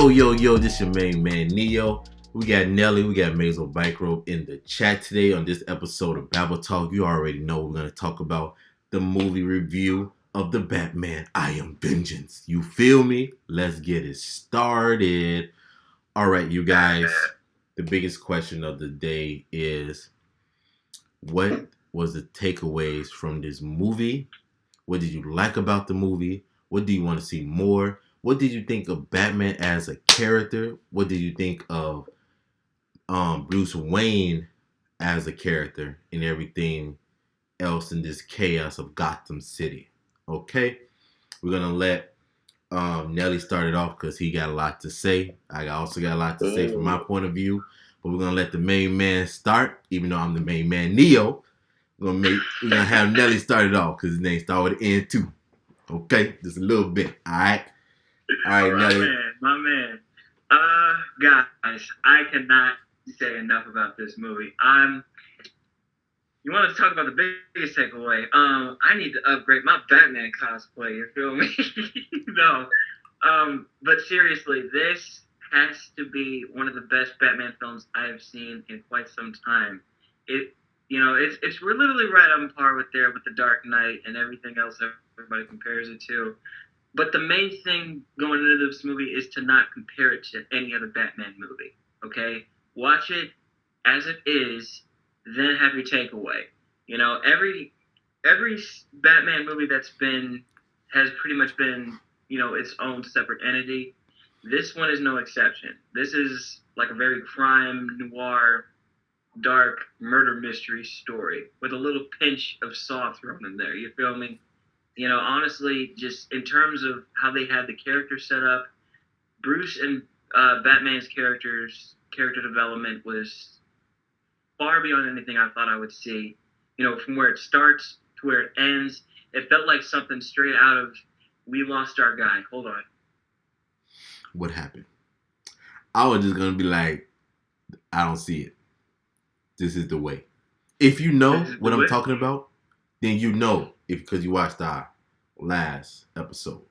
Yo, this your main man, Neo. We got Nelly, we got Maisel Bikerobe in the chat today on this episode of Babble Talk. You already know we're going to talk about the movie review of the Batman I Am Vengeance. You feel me? Let's get it started. All right, you guys, the biggest question of the day is, what was the takeaways from this movie? What did you like about the movie? What do you want to see more? What did you think of Batman as a character? What did you think of Bruce Wayne as a character and everything else in this chaos of Gotham City? Okay, we're gonna let Nelly start it off because he got a lot to say. I also got a lot to say from my point of view, but we're gonna let the main man start, even though I'm the main man, Neo. We're gonna have Nelly start it off because his name started with N too. Okay, just a little bit. All right, Nelly. My man. Guys, I cannot say enough about this movie. You want to talk about the biggest takeaway? I need to upgrade my Batman cosplay. You feel me? No. But seriously, this has to be one of the best Batman films I have seen in quite some time. We're literally right on par with the Dark Knight and everything else everybody compares it to. But the main thing going into this movie is to not compare it to any other Batman movie. Okay, watch it as it is, then have your takeaway. You know, every Batman movie has pretty much been, its own separate entity. This one is no exception. This is like a very crime noir, dark murder mystery story with a little pinch of Saw thrown in there. You feel me? Honestly, just in terms of how they had the character set up, Bruce and Batman's character development was far beyond anything I thought I would see. From where it starts to where it ends, it felt like something straight out of We Lost Our Guy. Hold on. What happened? I was just going to be like, I don't see it. This is the way. If you know what I'm talking about, then you know because you watched our last episode.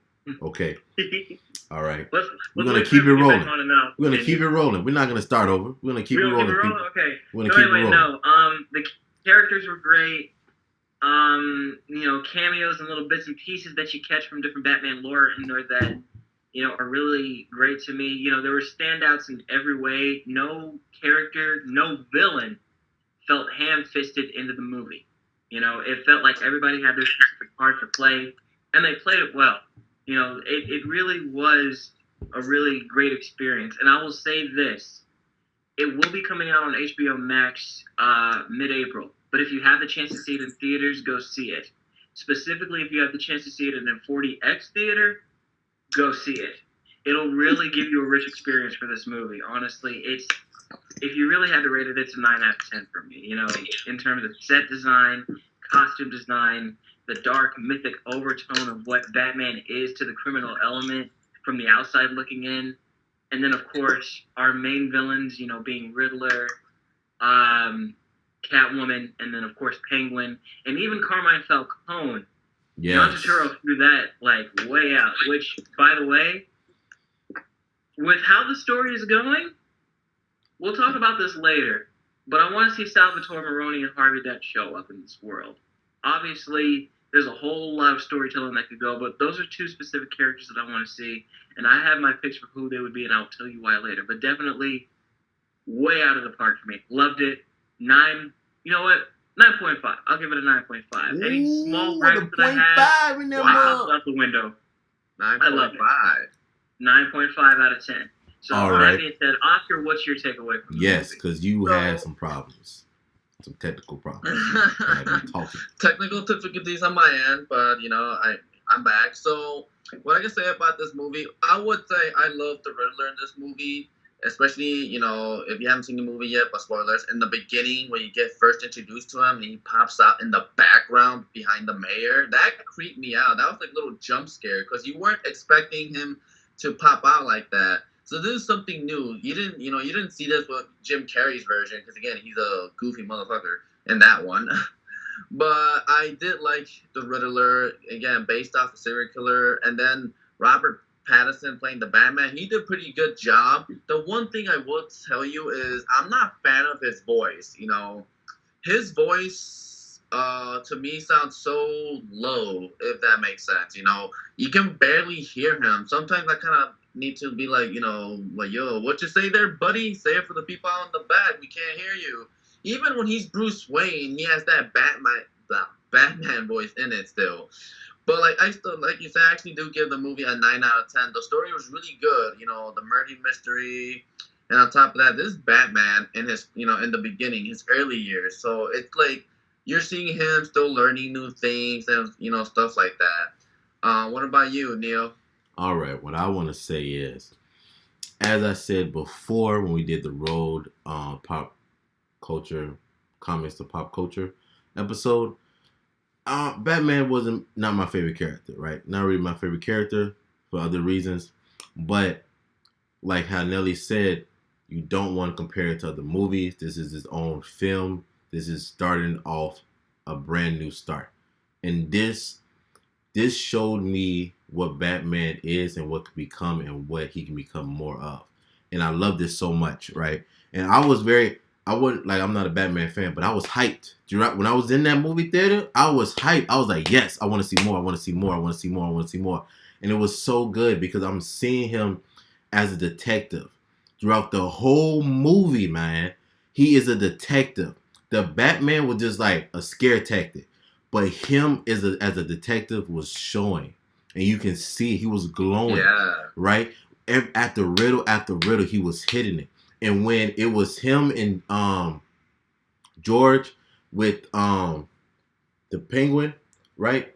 Okay. All right. We're going to keep it rolling. We're going to keep it rolling. We're not going to start over. We're going to keep it rolling. Okay. We're going to keep it rolling. No. The characters were great. Cameos and little bits and pieces that you catch from different Batman lore in there that, are really great to me. There were standouts in every way. No character, no villain felt ham-fisted into the movie. It felt like everybody had their specific part to play, and they played it well. It really was a really great experience. And I will say this, it will be coming out on HBO Max mid-April. But if you have the chance to see it in theaters, go see it. Specifically, if you have the chance to see it in a 4DX theater, go see it. It'll really give you a rich experience for this movie. Honestly, if you really had to rate it, it's a 9 out of 10 for me. In terms of set design, costume design, the dark mythic overtone of what Batman is to the criminal element from the outside looking in. And then, of course, our main villains, being Riddler, Catwoman, and then, of course, Penguin, and even Carmine Falcone. Yes. John Turturro threw that, way out. Which, by the way, with how the story is going, we'll talk about this later, but I want to see Salvatore Maroni and Harvey Dent show up in this world. Obviously, there's a whole lot of storytelling that could go, but those are two specific characters that I want to see, and I have my picks for who they would be, and I'll tell you why later. But definitely way out of the park for me. Loved it. 9, you know what? 9.5. I'll give it a 9.5. Any small gripes that I have, out the window. 9.5. I love it. 9.5 out of 10. So, all with right. that being said, Oscar, what's your takeaway from the Yes, movie? because you had some problems. Some technical problems. Technical difficulties on my end, but, I'm back. So, what I can say about this movie, I would say I love the Riddler in this movie, especially, if you haven't seen the movie yet, but spoilers, in the beginning, when you get first introduced to him, and he pops out in the background behind the mayor, that creeped me out. That was like a little jump scare, because you weren't expecting him to pop out like that. So this is something new. You didn't see this with Jim Carrey's version, because again, he's a goofy motherfucker in that one. But I did like the Riddler, again, based off a serial killer, and then Robert Pattinson playing the Batman, he did a pretty good job. The one thing I will tell you is I'm not a fan of his voice. You know, his voice to me sounds so low, if that makes sense. You know, you can barely hear him. Sometimes I kind of need to be like, you know, like, yo, what you say there, buddy? Say it for the people out in the back. We can't hear you. Even when he's Bruce Wayne, he has that Batman voice in it still. But like I still, like you said, I actually do give the movie a 9 out of 10. The story was really good. You know, the murder mystery, and on top of that, this Batman in his, you know, in the beginning, his early years. So it's like you're seeing him still learning new things and, you know, stuff like that. What about you, Neil? All right, what I want to say is, as I said before when we did the road pop culture comments to pop culture episode, Batman wasn't not my favorite character, right? Not really my favorite character for other reasons, but like how Nelly said, you don't want to compare it to other movies. This is his own film. This is starting off a brand new start, and this showed me what Batman is and what could become and what he can become more of. And I love this so much, right? And I wouldn't, like, I'm not a Batman fan, but I was hyped. When I was in that movie theater, I was hyped. I was like, yes, I want to see more. I want to see more. I want to see more. I want to see more. And it was so good because I'm seeing him as a detective throughout the whole movie, man. He is a detective. The Batman was just like a scare tactic. But him as a detective was showing. And you can see he was glowing, right? After riddle, he was hitting it. And when it was him and George with the Penguin, right?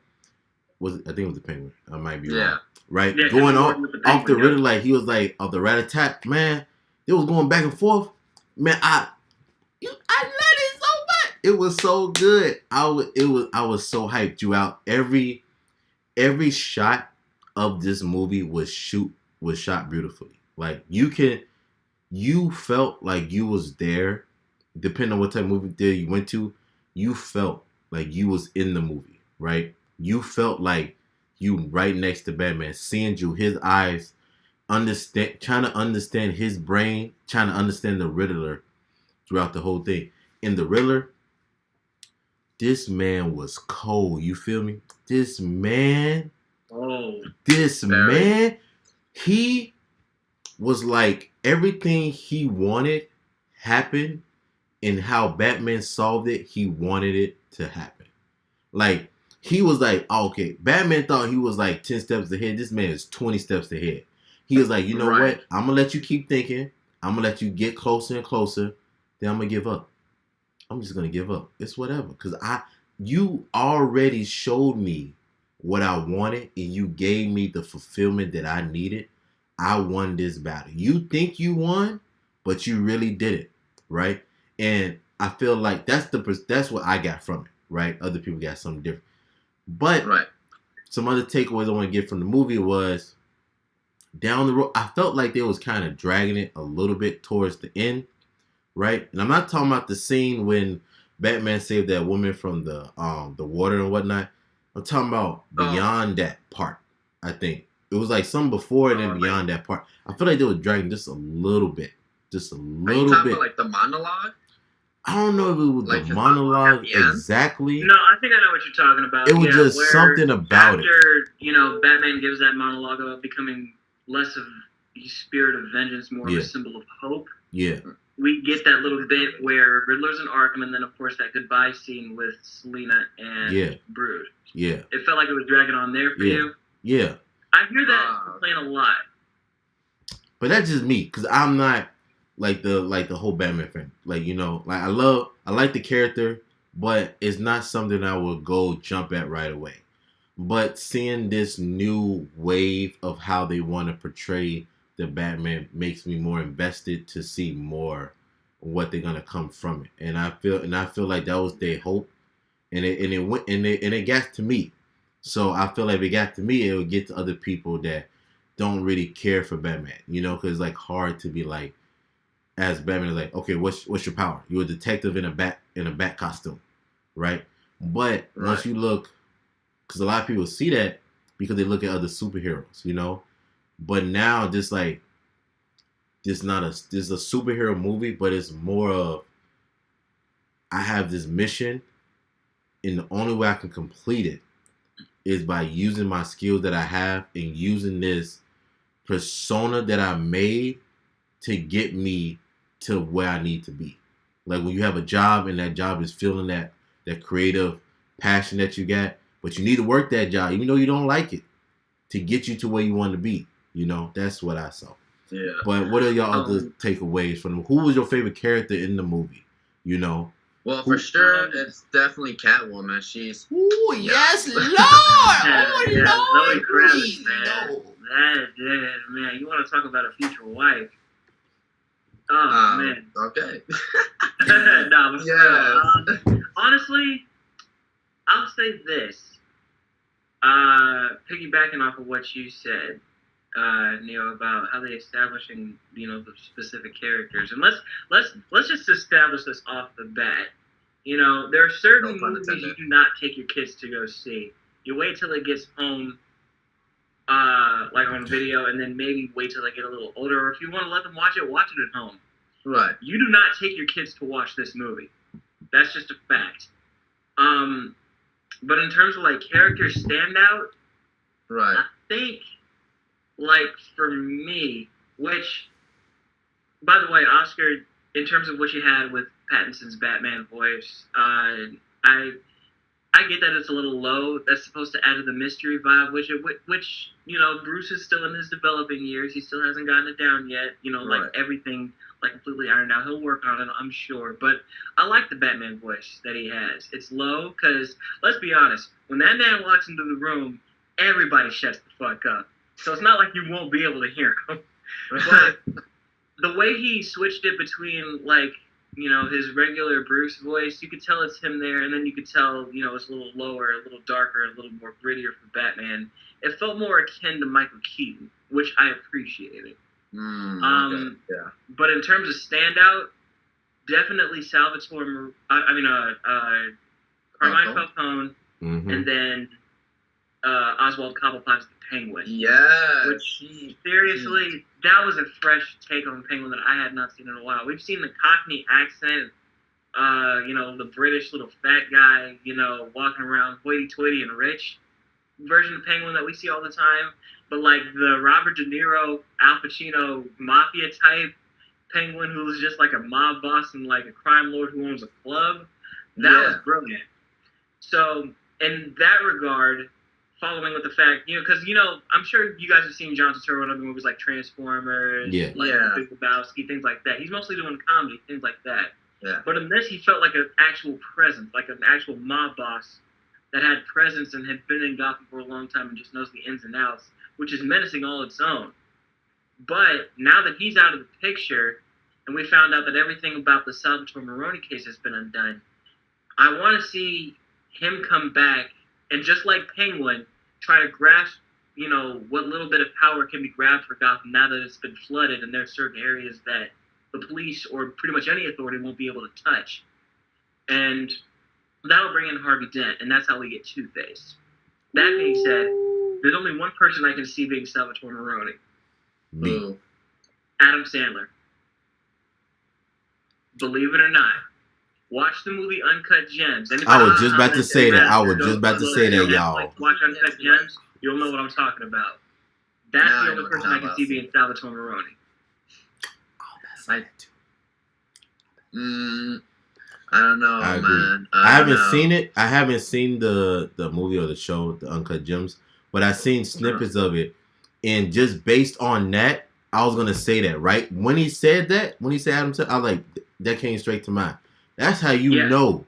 I think it was the Penguin. I might be wrong. Right? Yeah, going off the riddle, like he was like of the rat-a-tat, man. It was going back and forth. Man, I love it so much. It was so good. I was so hyped throughout every shot of this movie was shot beautifully. Like you felt like you was there, depending on what type of movie theater you went to, you felt like you was in the movie, right? You felt like you right next to Batman, seeing you, his eyes, trying to understand his brain, trying to understand the Riddler throughout the whole thing. In the Riddler, this man was cold. You feel me? This man, he was like everything he wanted happened, and how Batman solved it, he wanted it to happen. Like, he was like, oh, okay, Batman thought he was like 10 steps ahead. This man is 20 steps ahead. He was like, you know what? I'm going to let you keep thinking. I'm going to let you get closer and closer. Then I'm going to give up. I'm just going to give up. It's whatever. Because you already showed me what I wanted, and you gave me the fulfillment that I needed. I won this battle. You think you won, but you really did it, right? And I feel like that's what I got from it, right? Other people got something different. But some other takeaways I want to get from the movie was down the road, I felt like they was kind of dragging it a little bit towards the end, right? And I'm not talking about the scene when Batman saved that woman from the water and whatnot. I'm talking about beyond that part, I think. It was like some before and then beyond that part. I feel like they were dragging just a little bit. Just a little bit. Are you talking about like the monologue? I don't know if it was like the monologue exactly. No, I think I know what you're talking about. It was just something about it. After, Batman gives that monologue about becoming less of a spirit of vengeance, more of a symbol of hope. Yeah. We get that little bit where Riddler's in Arkham, and then, of course, that goodbye scene with Selina and Brood. Yeah. It felt like it was dragging on there for you. Yeah. I hear that playing a lot. But that's just me, because I'm not like the whole Batman fan. Like, like I like the character, but it's not something I would go jump at right away. But seeing this new wave of how they want to portray the Batman makes me more invested to see more what they're gonna come from it. And I feel like that was their hope, and it got to me. So I feel like if it got to me, it would get to other people that don't really care for Batman. Because it's like hard to be like, as Batman is like, okay, what's your power? You're a detective in a bat costume, right? But once you look, because a lot of people see that because they look at other superheroes, But now, just like this, this is a superhero movie, but it's more of I have this mission, and the only way I can complete it is by using my skills that I have and using this persona that I made to get me to where I need to be. Like when you have a job and that job is feeling that creative passion that you got, but you need to work that job even though you don't like it to get you to where you want to be. You know, that's what I saw. Yeah. But what are y'all other takeaways from who was your favorite character in the movie? You know? Well, for sure, it's definitely Catwoman. She's... Ooh, yes, Lord! Oh, Zoe Lord! Kravitz, man. Man, you want to talk about a future wife. Oh, man. Okay. No, but yes. Honestly, I'll say this. Piggybacking off of what you said, Neil, about how they establishing, the specific characters, and let's just establish this off the bat. There are certain movies you do not take your kids to go see. You wait till it gets home, like on video, and then maybe wait till they get a little older, or if you want to let them watch it at home. Right. You do not take your kids to watch this movie. That's just a fact. But in terms of like character standout, right. I think, like for me, which, by the way, Oscar, in terms of what you had with Pattinson's Batman voice, I get that it's a little low. That's supposed to add to the mystery vibe, which Bruce is still in his developing years. He still hasn't gotten it down yet. Right. Like everything, like completely ironed out. He'll work on it, I'm sure. But I like the Batman voice that he has. It's low because, let's be honest, when that man walks into the room, everybody shuts the fuck up. So it's not like you won't be able to hear him. But the way he switched it between, like, his regular Bruce voice, you could tell it's him there, and then you could tell, it's a little lower, a little darker, a little more grittier for Batman. It felt more akin to Michael Keaton, which I appreciated. Okay. Yeah. But in terms of standout, definitely Carmine Falcone, and then Oswald Cobblepot's the Penguin. Yeah. Which, seriously, that was a fresh take on Penguin that I had not seen in a while. We've seen the Cockney accent, the British little fat guy, walking around hoity-toity and rich version of Penguin that we see all the time. But, like, the Robert De Niro, Al Pacino mafia type Penguin who was just like a mob boss and, like, a crime lord who owns a club, that was brilliant. So, in that regard, following with the fact, because, I'm sure you guys have seen John Turturro in other movies like Transformers, Big Lebowski, things like that. He's mostly doing comedy, things like that. Yeah. But in this, he felt like an actual presence, like an actual mob boss that had presence and had been in Gotham for a long time and just knows the ins and outs, which is menacing all its own. But now that he's out of the picture, and we found out that everything about the Salvatore Maroni case has been undone, I want to see him come back and, just like Penguin, try to grasp, what little bit of power can be grabbed for Gotham now that it's been flooded and there are certain areas that the police or pretty much any authority won't be able to touch. And that'll bring in Harvey Dent, and that's how we get Two-Face. That being said, there's only one person I can see being Salvatore Maroni. Me. Adam Sandler. Believe it or not. Watch the movie Uncut Gems. I was just about to say that. Y'all. Watch Uncut Gems. You'll know what I'm talking about. That's the only person I can see being Salvatore Maroni. I don't know, I agree. man. I haven't seen it. I haven't seen the movie or the show, the Uncut Gems, but I've seen snippets of it. And just based on that, I was going to say that, right? When he said Adam Sandler, I was like, that came straight to mind. That's how you know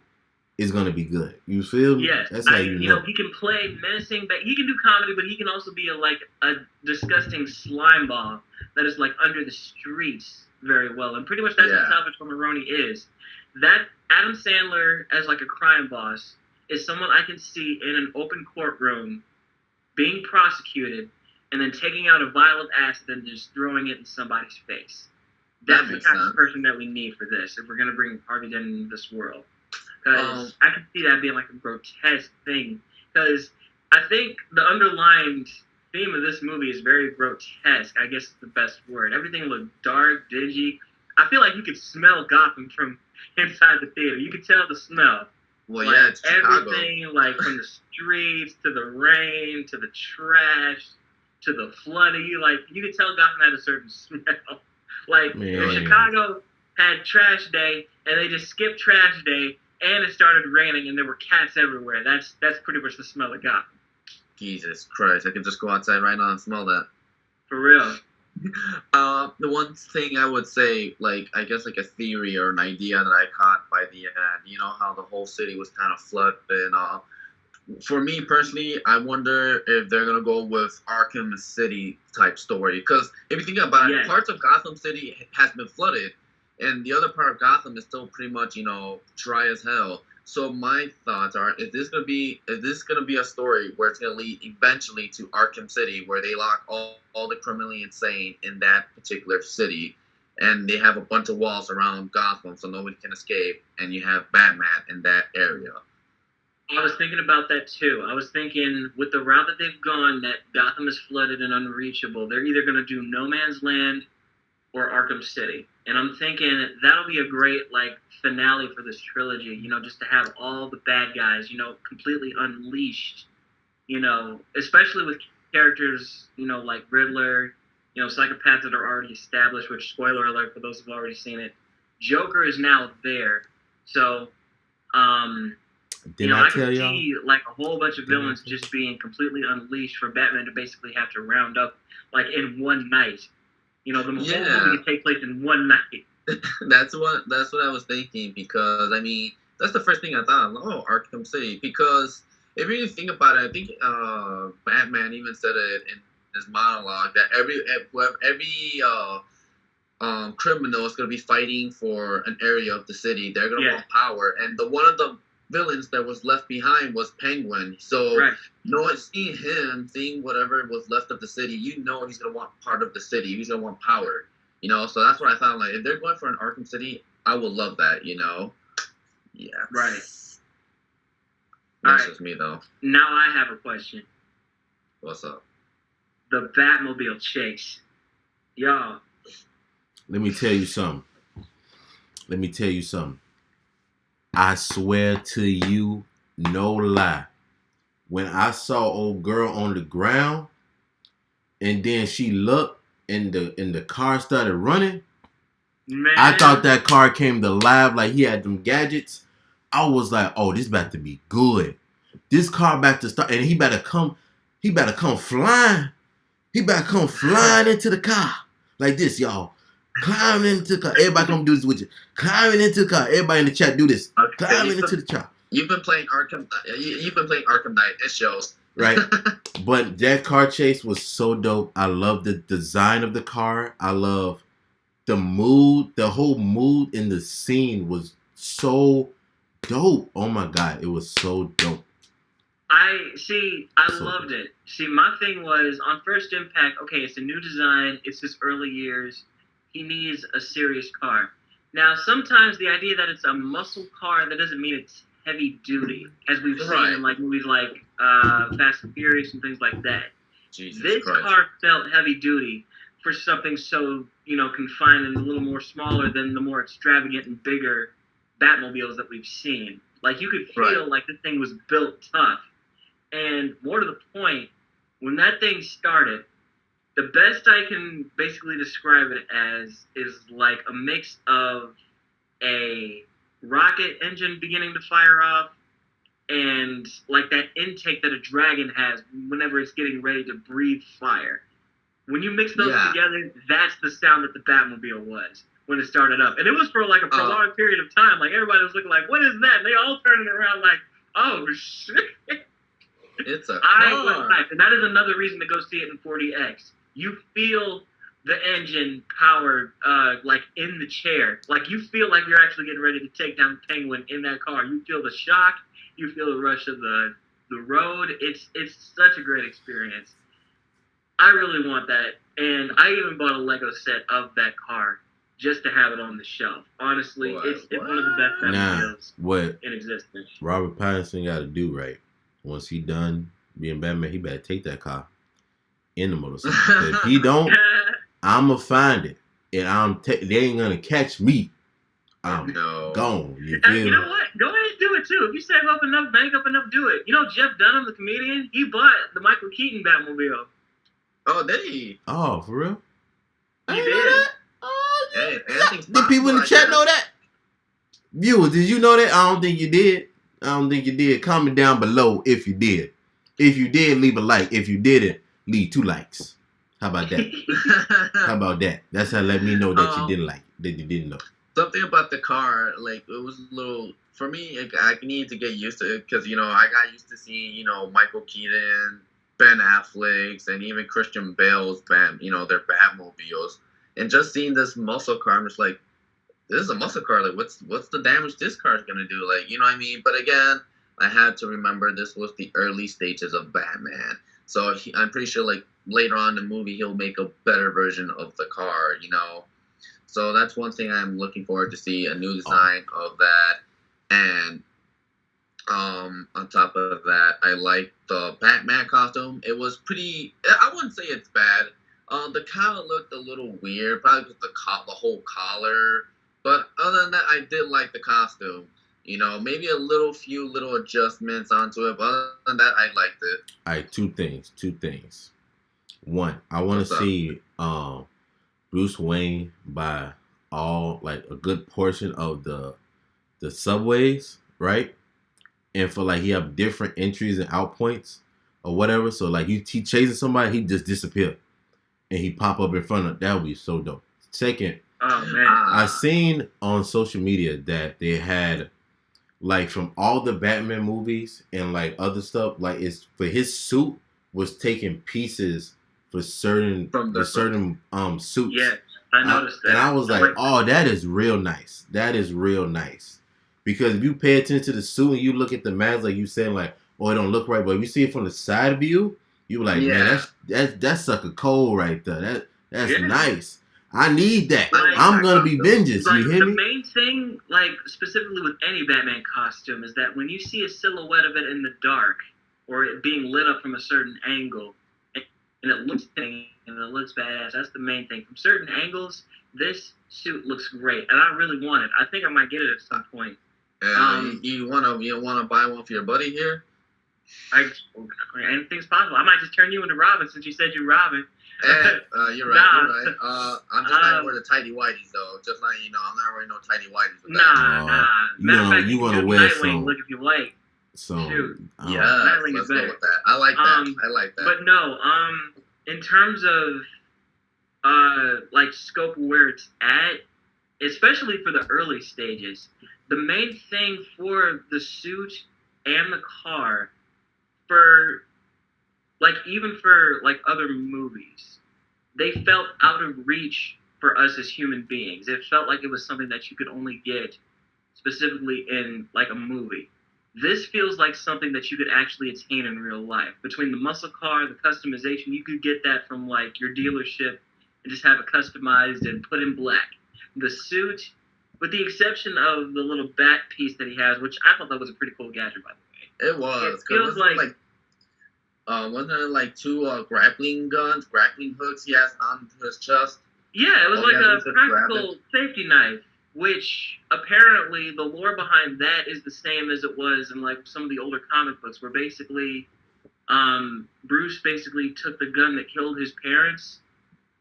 it's going to be good. You feel me? Yes. That's how you know. He can play menacing, but he can do comedy, but he can also be a disgusting slime ball that is like under the streets very well. And pretty much that's what Salvatore Maroni is. That Adam Sandler as like a crime boss is someone I can see in an open courtroom being prosecuted and then taking out a vial of acid and just throwing it in somebody's face. That's the kind of person that we need for this if we're going to bring Harvey Dent into this world. Because I can see that being like a grotesque thing. Because I think the underlying theme of this movie is very grotesque. I guess is the best word. Everything looked dark, dingy. I feel like you could smell Gotham from inside the theater. You could tell the smell. Well, like, yeah, it's Chicago. Everything, like from the streets to the rain to the trash to the flooding, like you could tell Gotham had a certain smell. Like if Chicago had trash day and they just skipped trash day and it started raining and there were cats everywhere, that's pretty much the smell of Gotham. Jesus Christ, I could just go outside right now and smell that. For real. The one thing I would say, like, I guess like a theory or an idea that I caught by the end, you know how the whole city was kind of flooded and all. For me personally, I wonder if they're gonna go with Arkham City type story. Because if you think about it, parts of Gotham City has been flooded, and the other part of Gotham is still pretty much, you know, dry as hell. So my thoughts are: is this gonna be a story where it's gonna lead eventually to Arkham City, where they lock all the criminally insane in that particular city, and they have a bunch of walls around Gotham so nobody can escape, and you have Batman in that area. I was thinking about that too. I was thinking with the route that they've gone, that Gotham is flooded and unreachable. They're either going to do No Man's Land or Arkham City. And I'm thinking that'll be a great like finale for this trilogy, you know, just to have all the bad guys, you know, completely unleashed, you know, especially with characters, you know, like Riddler, you know, psychopaths that are already established, which, spoiler alert for those who've already seen it, Joker is now there. So, I can see like a whole bunch of villains just being completely unleashed for Batman to basically have to round up like in one night. You know, the whole movie could take place in one night. That's what I was thinking, because I mean that's the first thing I thought. Oh, Arkham City. Because if you think about it, I think Batman even said it in his monologue that every criminal is going to be fighting for an area of the city. They're going to want power, and one of the villains that was left behind was Penguin. So, seeing whatever was left of the city, you know he's gonna want part of the city. He's gonna want power. You know, so that's what I thought. Like, if they're going for an Arkham City, I would love that. You know, yeah. Right. That's just me though. Now I have a question. What's up? The Batmobile chase, y'all. Let me tell you something. I swear to you, no lie. When I saw old girl on the ground, and then she looked, and the car started running, man, I thought that car came to life, like he had them gadgets. I was like, oh, this about to be good. This car about to start, and he better come flying. He better come flying into the car like this, y'all. Climbing into the car. Everybody come do this with you. Climbing into the car. Everybody in the chat do this. Okay, climbing into the car. You've been playing Arkham Knight. It shows. Right. But that car chase was so dope. I love the design of the car. I love the mood. The whole mood in the scene was so dope. Oh my God. It was so dope. I loved it. See, my thing was on first impact, okay, it's a new design. It's his early years. He needs a serious car. Now, sometimes the idea that it's a muscle car, that doesn't mean it's heavy duty, as we've seen in like movies like Fast and Furious and things like that. This car felt heavy duty for something so, confined and a little more smaller than the more extravagant and bigger Batmobiles that we've seen. Like, you could feel like this thing was built tough. And more to the point, when that thing started, the best I can basically describe it as is like a mix of a rocket engine beginning to fire off and like that intake that a dragon has whenever it's getting ready to breathe fire. When you mix those together, that's the sound that the Batmobile was when it started up. And it was for like a prolonged period of time. Like everybody was looking like, what is that? And they all turning around like, oh shit. It's a car. I was hyped. And that is another reason to go see it in 4DX. You feel the engine powered, like in the chair. Like you feel like you're actually getting ready to take down Penguin in that car. You feel the shock. You feel the rush of the road. It's such a great experience. I really want that. And I even bought a Lego set of that car just to have it on the shelf. Honestly, it's one of the best Batmobiles in existence. Robert Pattinson got to do right. Once he done being Batman, he better take that car. in the motorcycle. If he don't, I'ma find it, and they ain't gonna catch me. I'm gone. You feel You me? know what? Go ahead and do it too. If you save up enough, bank up enough, do it. You know Jeff Dunham, the comedian, he bought the Michael Keaton Batmobile. Oh, did he? Oh, for real? He I did. know that. Oh, Hey, did people in the chat know that? Viewers, did you know that? I don't think you did. Comment down below if you did. If you did, leave a like. If you didn't, leave 2 likes. How about that? How about that? That's how let me know that you didn't like it, that you didn't know. Something about the car, like, it was a little, for me, I need to get used to it, because, I got used to seeing, Michael Keaton, Ben Affleck's, and even Christian Bale's, their Batmobiles, and just seeing this muscle car, I'm just like, this is a muscle car, like, what's the damage this car is going to do, like, you know what I mean? But again, I had to remember this was the early stages of Batman, so I'm pretty sure, like, later on in the movie, he'll make a better version of the car, So that's one thing I'm looking forward to see, a new design of that. And on top of that, I like the Batman costume. It was pretty, I wouldn't say it's bad. The collar looked a little weird, probably with the whole collar. But other than that, I did like the costume. Maybe few little adjustments onto it. But other than that, I liked it. All right, two things. One, I want to see Bruce Wayne by a good portion of the subways, right? And for he have different entries and out points or whatever. So he chasing somebody, he just disappear and he pop up in front of that would be so dope. Second, oh man, I seen on social media that they had from all the Batman movies and other stuff, it's for his suit was taking pieces for certain suits. Yeah, I noticed that. And I was like, oh, that is real nice. That is real nice. Because if you pay attention to the suit and you look at the mask, like you said, oh, it don't look right. But if you see it from the side view, you like, man, that's sucker cold right there. That's nice. I need that. I'm gonna be vengeance. You hear me? The main thing, specifically with any Batman costume, is that when you see a silhouette of it in the dark, or it being lit up from a certain angle, and it looks badass. That's the main thing. From certain angles, this suit looks great, and I really want it. I think I might get it at some point. You wanna buy one for your buddy here? Anything's possible. I might just turn you into Robin since you said you're Robin. You're right. I'm just not wearing the tighty whities though. Just letting you know, I'm not wearing no tighty whities. Nah. Matter of fact, you want to wear some. Look if you like. So yeah, let's go with that. I like that. But no, in terms of scope of where it's at, especially for the early stages, the main thing for the suit and the car, for even for other movies, they felt out of reach for us as human beings. It felt like it was something that you could only get specifically in a movie. This feels like something that you could actually attain in real life. Between the muscle car, the customization, you could get that from your dealership and just have it customized and put in black. The suit, with the exception of the little bat piece that he has, which I thought that was a pretty cool gadget, by the way. It was. It feels wasn't there two grappling hooks he has on his chest? Yeah, it was a practical safety knife, which apparently the lore behind that is the same as it was in some of the older comic books, where basically Bruce basically took the gun that killed his parents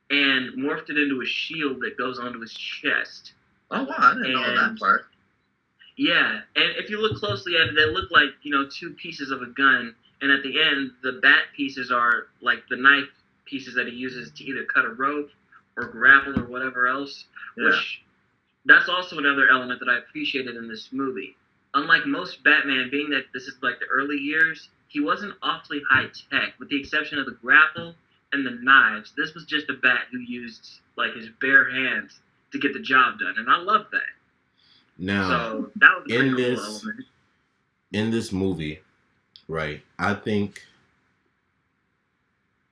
and morphed it into a shield that goes onto his chest. Oh wow, I didn't know that part. Yeah, and if you look closely at it, they look like two pieces of a gun. And at the end, the bat pieces are the knife pieces that he uses to either cut a rope or grapple or whatever else. Yeah. Which, that's also another element that I appreciated in this movie. Unlike most Batman, being that this is the early years, he wasn't awfully high tech, with the exception of the grapple and the knives. This was just a bat who used his bare hands to get the job done, and I love that. Now, so that was a pretty cool element. In this movie, right, I think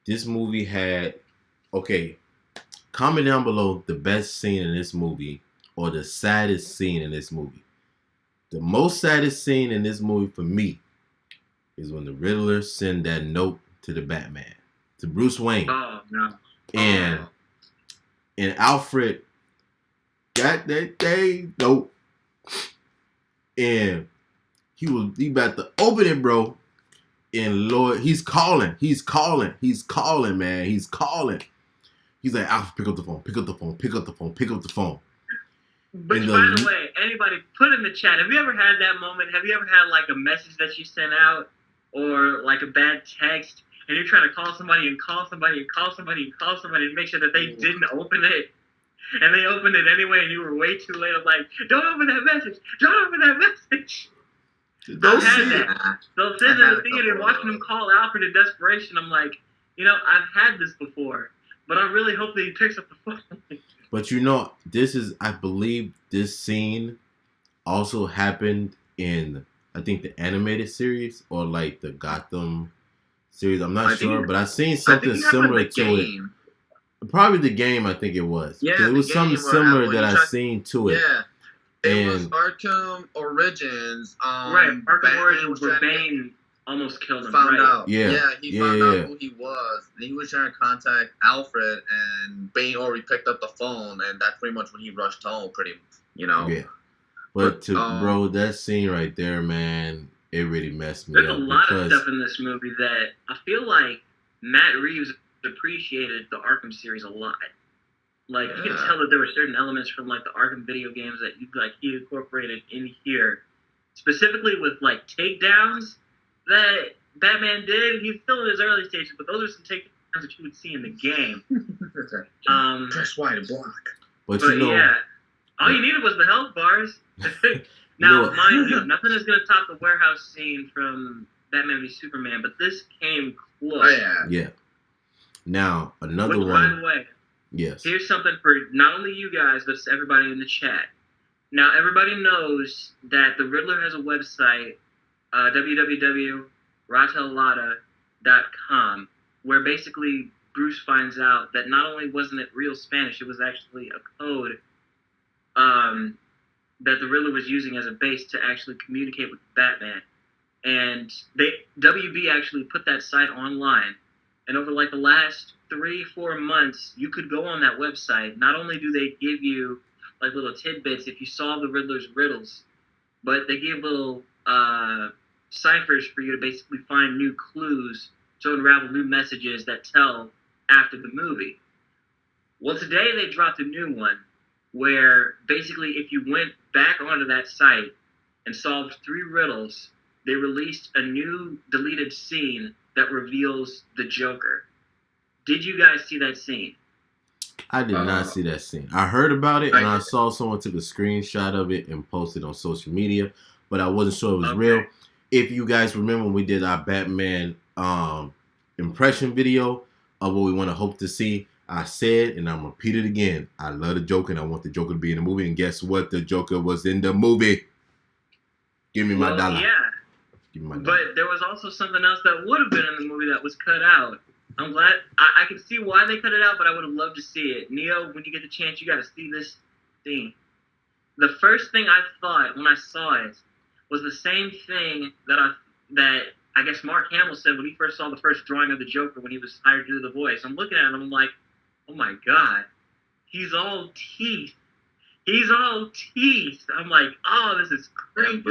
this movie had, comment down below the best scene in this movie or the saddest scene in this movie. The most saddest scene in this movie for me is when the Riddler sent that note to the Batman. to Bruce Wayne. Oh no. And Alfred got that thing dope. And he about to open it, bro. And Lord, he's calling, man. He's calling. He's like, Alfred, pick up the phone. But by the way, anybody put in the chat, have you ever had that moment? Have you ever had like a message that you sent out or like a bad text and you're trying to call somebody and make sure that they didn't open it and they opened it anyway and you were way too late? I'm like, don't open that message. I've had that. So sitting in the theater and watching them call Alfred in desperation, I'm like, I've had this before, but I really hope that he picks up the phone. But I believe this scene also happened in, I think, the animated series or like the Gotham series. I'm not sure, but I've seen something similar to it. Probably the game, I think it was. Yeah, it was something similar that I've seen to it. Yeah. It was Arkham Origins. Right, Arkham Origins where Bane almost killed him. Found out. Yeah. He found out who he was. And he was trying to contact Alfred, and Bane already picked up the phone, and that's pretty much when he rushed home, Yeah. But bro, that scene right there, man, it really messed me up. There's a lot of stuff in this movie that I feel like Matt Reeves appreciated the Arkham series a lot. Like, you can tell that there were certain elements from, like, the Arkham video games that he incorporated in here. Specifically with, like, takedowns that Batman did. He's still in his early stages, but those are some takedowns that you would see in the game. Press Y to block. But yeah, all you needed was the health bars. Now, mind you, nothing is going to top the warehouse scene from Batman v Superman, but this came close. Oh, yeah. Now, another one. By the way, yes. Here's something for not only you guys, but everybody in the chat. Now, everybody knows that the Riddler has a website, www.rataalada.com, where basically Bruce finds out that not only wasn't it real Spanish, it was actually a code that the Riddler was using as a base to actually communicate with Batman. And WB actually put that site online. And over like the last 3-4 months, you could go on that website. Not only do they give you like little tidbits if you solve the Riddler's riddles, but they give little ciphers for you to basically find new clues to unravel new messages that tell after the movie. Well, today they dropped a new one where basically if you went back onto that site and solved 3 riddles, they released a new deleted scene that reveals the Joker. Did you guys see that scene? I did not see that scene. I heard about it, and I saw someone took a screenshot of it and posted on social media, but I wasn't sure it was real. If you guys remember when we did our Batman impression video of what we want to hope to see, I said, and I'm going to repeat it again, I love the Joker, and I want the Joker to be in the movie, and guess what? The Joker was in the movie. Give me my dollar. Yeah. But there was also something else that would have been in the movie that was cut out. I'm glad. I can see why they cut it out, but I would have loved to see it. Neo, when you get the chance, you got to see this scene. The first thing I thought when I saw it was the same thing that I guess Mark Hamill said when he first saw the first drawing of the Joker when he was hired to do the voice. I'm looking at him, I'm like, oh my God, he's all teeth. I'm like, oh, this is crazy.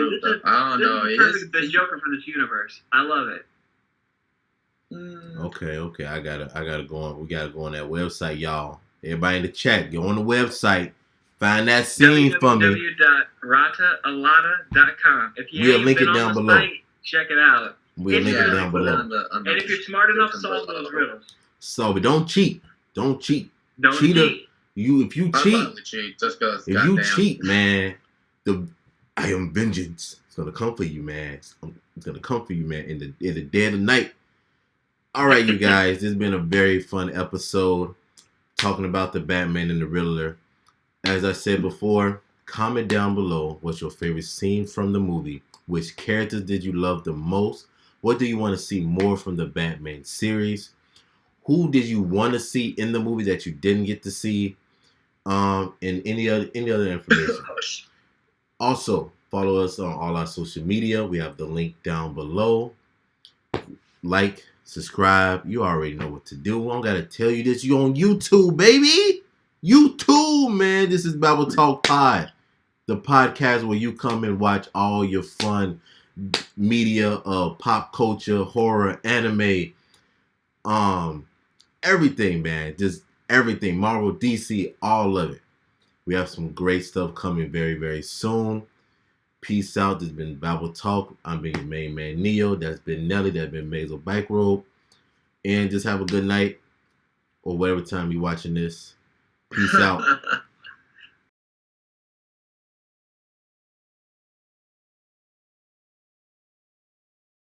I don't know. This is the Joker for this universe. I love it. Okay. I gotta go on. We gotta go on that website, y'all. Everybody in the chat, go on the website. Find that scene for me. www.rataalada.com. If you ain't been on the site, check it out. We'll link it down below. And if you're smart enough, solve those riddles. So don't cheat. Don't cheat. Don't cheat. If you cheat, man, I am vengeance. It's gonna come for you, man. It's gonna come for you, man. In the dead of night. All right, you guys. This has been a very fun episode talking about the Batman and the Riddler. As I said before, comment down below what's your favorite scene from the movie. Which characters did you love the most? What do you want to see more from the Batman series? Who did you want to see in the movie that you didn't get to see? And any other information. Also, follow us on all our social media. We have the link down below. Like, subscribe. You already know what to do. I don't gotta tell you this. You on YouTube, baby. YouTube, man. This is Babble Talk Pod, the podcast where you come and watch all your fun media, pop culture, horror, anime, everything, man. Just everything. Marvel, DC, all of it. We have some great stuff coming very, very soon. Peace out. This has been Babble Talk. I'm being your main man, Neo. That's been Nelly. That's been Maisel Backrobe. And just have a good night or whatever time you're watching this. Peace out.